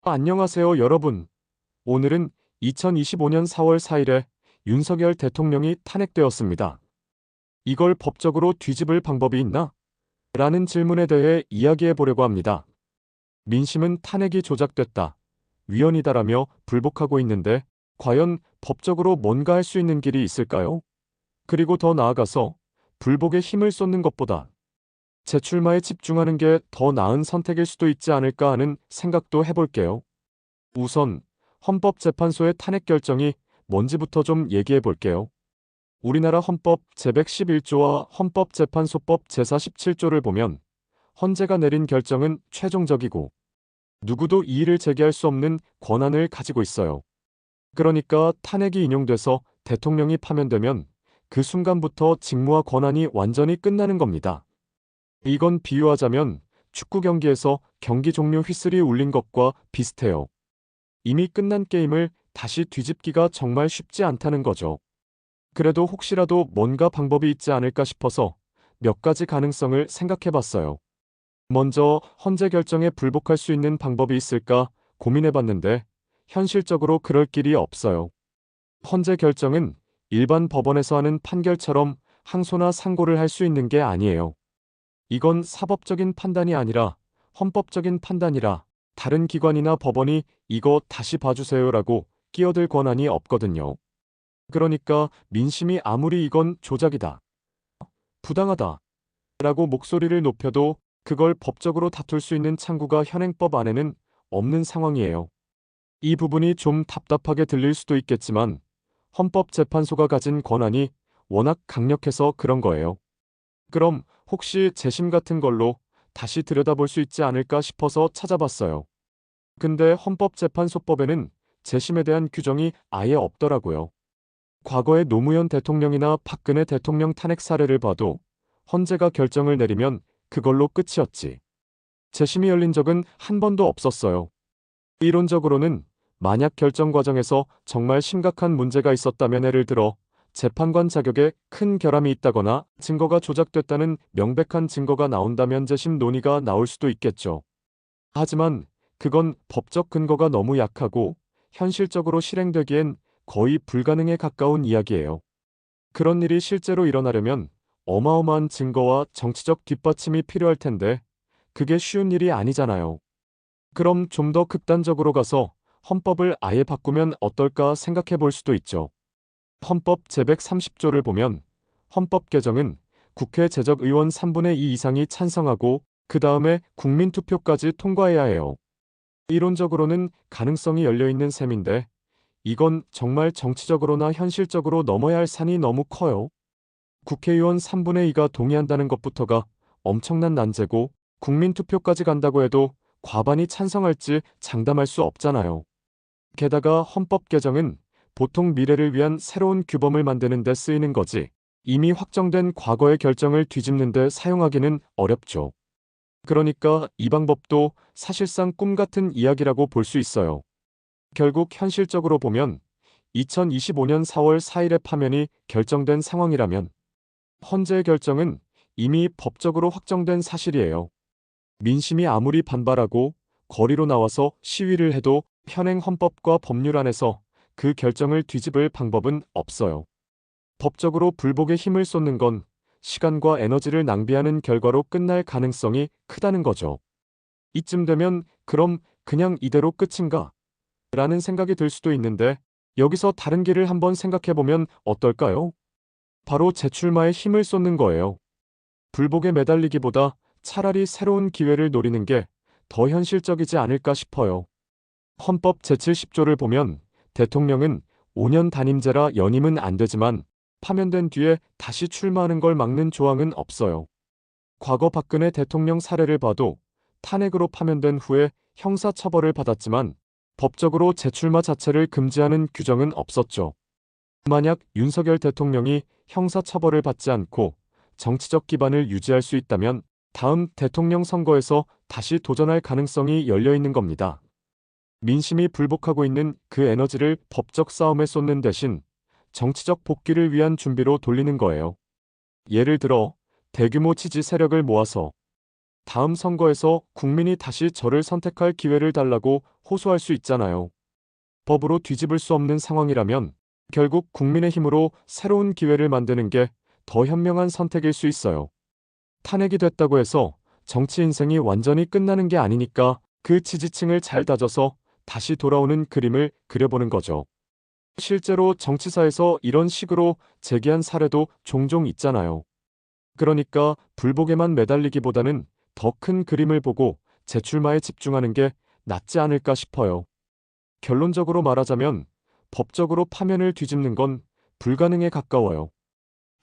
안녕하세요, 여러분. 오늘은 2025년 4월 4일에 윤석열 대통령이 탄핵되었습니다. 이걸 법적으로 뒤집을 방법이 있나? 라는 질문에 대해 이야기해 보려고 합니다. 민심은 탄핵이 조작됐다, 위헌이다라며 불복하고 있는데 과연 법적으로 뭔가 할 수 있는 길이 있을까요? 그리고 더 나아가서 불복에 힘을 쏟는 것보다 재출마에 집중하는 게 더 나은 선택일 수도 있지 않을까 하는 생각도 해볼게요. 우선 헌법재판소의 탄핵 결정이 뭔지부터 좀 얘기해 볼게요. 우리나라 헌법 제111조와 헌법재판소법 제47조를 보면 헌재가 내린 결정은 최종적이고 누구도 이의를 제기할 수 없는 권한을 가지고 있어요. 그러니까 탄핵이 인용돼서 대통령이 파면되면 그 순간부터 직무와 권한이 완전히 끝나는 겁니다. 이건 비유하자면 축구 경기에서 경기 종료 휘슬이 울린 것과 비슷해요. 이미 끝난 게임을 다시 뒤집기가 정말 쉽지 않다는 거죠. 그래도 혹시라도 뭔가 방법이 있지 않을까 싶어서 몇 가지 가능성을 생각해 봤어요. 먼저 헌재 결정에 불복할 수 있는 방법이 있을까 고민해 봤는데 현실적으로 그럴 길이 없어요. 헌재 결정은 일반 법원에서 하는 판결처럼 항소나 상고를 할 수 있는 게 아니에요. 이건 사법적인 판단이 아니라 헌법적인 판단이라 다른 기관이나 법원이 이거 다시 봐주세요라고 끼어들 권한이 없거든요. 그러니까 민심이 아무리 이건 조작이다, 부당하다 라고 목소리를 높여도 그걸 법적으로 다툴 수 있는 창구가 현행법 안에는 없는 상황이에요. 이 부분이 좀 답답하게 들릴 수도 있겠지만 헌법재판소가 가진 권한이 워낙 강력해서 그런 거예요. 그럼 혹시 재심 같은 걸로 다시 들여다볼 수 있지 않을까 싶어서 찾아봤어요. 근데 헌법재판소법에는 재심에 대한 규정이 아예 없더라고요. 과거의 노무현 대통령이나 박근혜 대통령 탄핵 사례를 봐도 헌재가 결정을 내리면 그걸로 끝이었지. 재심이 열린 적은 한 번도 없었어요. 이론적으로는 만약 결정 과정에서 정말 심각한 문제가 있었다면, 예를 들어 재판관 자격에 큰 결함이 있다거나 증거가 조작됐다는 명백한 증거가 나온다면 재심 논의가 나올 수도 있겠죠. 하지만 그건 법적 근거가 너무 약하고 현실적으로 실행되기엔 거의 불가능에 가까운 이야기예요. 그런 일이 실제로 일어나려면 어마어마한 증거와 정치적 뒷받침이 필요할 텐데 그게 쉬운 일이 아니잖아요. 그럼 좀 더 극단적으로 가서 헌법을 아예 바꾸면 어떨까 생각해 볼 수도 있죠. 헌법 제130조를 보면 헌법 개정은 국회 제적의원 3분의 2 이상이 찬성하고 그 다음에 국민투표까지 통과해야 해요. 이론적으로는 가능성이 열려있는 셈인데 이건 정말 정치적으로나 현실적으로 넘어야 할 산이 너무 커요. 국회의원 3분의 2가 동의한다는 것부터가 엄청난 난제고 국민투표까지 간다고 해도 과반이 찬성할지 장담할 수 없잖아요. 게다가 헌법 개정은 보통 미래를 위한 새로운 규범을 만드는 데 쓰이는 거지 이미 확정된 과거의 결정을 뒤집는 데 사용하기는 어렵죠. 그러니까 이 방법도 사실상 꿈 같은 이야기라고 볼 수 있어요. 결국 현실적으로 보면 2025년 4월 4일에 파면이 결정된 상황이라면 헌재의 결정은 이미 법적으로 확정된 사실이에요. 민심이 아무리 반발하고 거리로 나와서 시위를 해도 현행 헌법과 법률 안에서 그 결정을 뒤집을 방법은 없어요. 법적으로 불복에 힘을 쏟는 건 시간과 에너지를 낭비하는 결과로 끝날 가능성이 크다는 거죠. 이쯤 되면 그럼 그냥 이대로 끝인가? 라는 생각이 들 수도 있는데 여기서 다른 길을 한번 생각해보면 어떨까요? 바로 재출마에 힘을 쏟는 거예요. 불복에 매달리기보다 차라리 새로운 기회를 노리는 게 더 현실적이지 않을까 싶어요. 헌법 제70조를 보면 대통령은 5년 단임제라 연임은 안 되지만 파면된 뒤에 다시 출마하는 걸 막는 조항은 없어요. 과거 박근혜 대통령 사례를 봐도 탄핵으로 파면된 후에 형사처벌을 받았지만 법적으로 재출마 자체를 금지하는 규정은 없었죠. 만약 윤석열 대통령이 형사처벌을 받지 않고 정치적 기반을 유지할 수 있다면 다음 대통령 선거에서 다시 도전할 가능성이 열려 있는 겁니다. 민심이 불복하고 있는 그 에너지를 법적 싸움에 쏟는 대신 정치적 복귀를 위한 준비로 돌리는 거예요. 예를 들어 대규모 지지 세력을 모아서 다음 선거에서 국민이 다시 저를 선택할 기회를 달라고 호소할 수 있잖아요. 법으로 뒤집을 수 없는 상황이라면 결국 국민의 힘으로 새로운 기회를 만드는 게 더 현명한 선택일 수 있어요. 탄핵이 됐다고 해서 정치 인생이 완전히 끝나는 게 아니니까 그 지지층을 잘 다져서 다시 돌아오는 그림을 그려보는 거죠. 실제로 정치사에서 이런 식으로 제기한 사례도 종종 있잖아요. 그러니까 불복에만 매달리기보다는 더 큰 그림을 보고 재출마에 집중하는 게 낫지 않을까 싶어요. 결론적으로 말하자면 법적으로 파면을 뒤집는 건 불가능에 가까워요.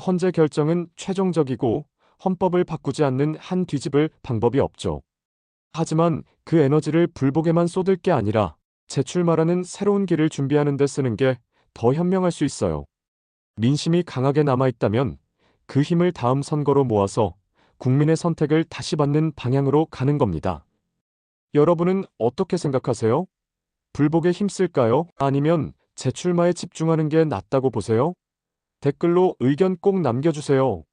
헌재 결정은 최종적이고 헌법을 바꾸지 않는 한 뒤집을 방법이 없죠. 하지만 그 에너지를 불복에만 쏟을 게 아니라 재출마라는 새로운 길을 준비하는 데 쓰는 게 더 현명할 수 있어요. 민심이 강하게 남아있다면 그 힘을 다음 선거로 모아서 국민의 선택을 다시 받는 방향으로 가는 겁니다. 여러분은 어떻게 생각하세요? 불복에 힘쓸까요? 아니면 재출마에 집중하는 게 낫다고 보세요? 댓글로 의견 꼭 남겨주세요.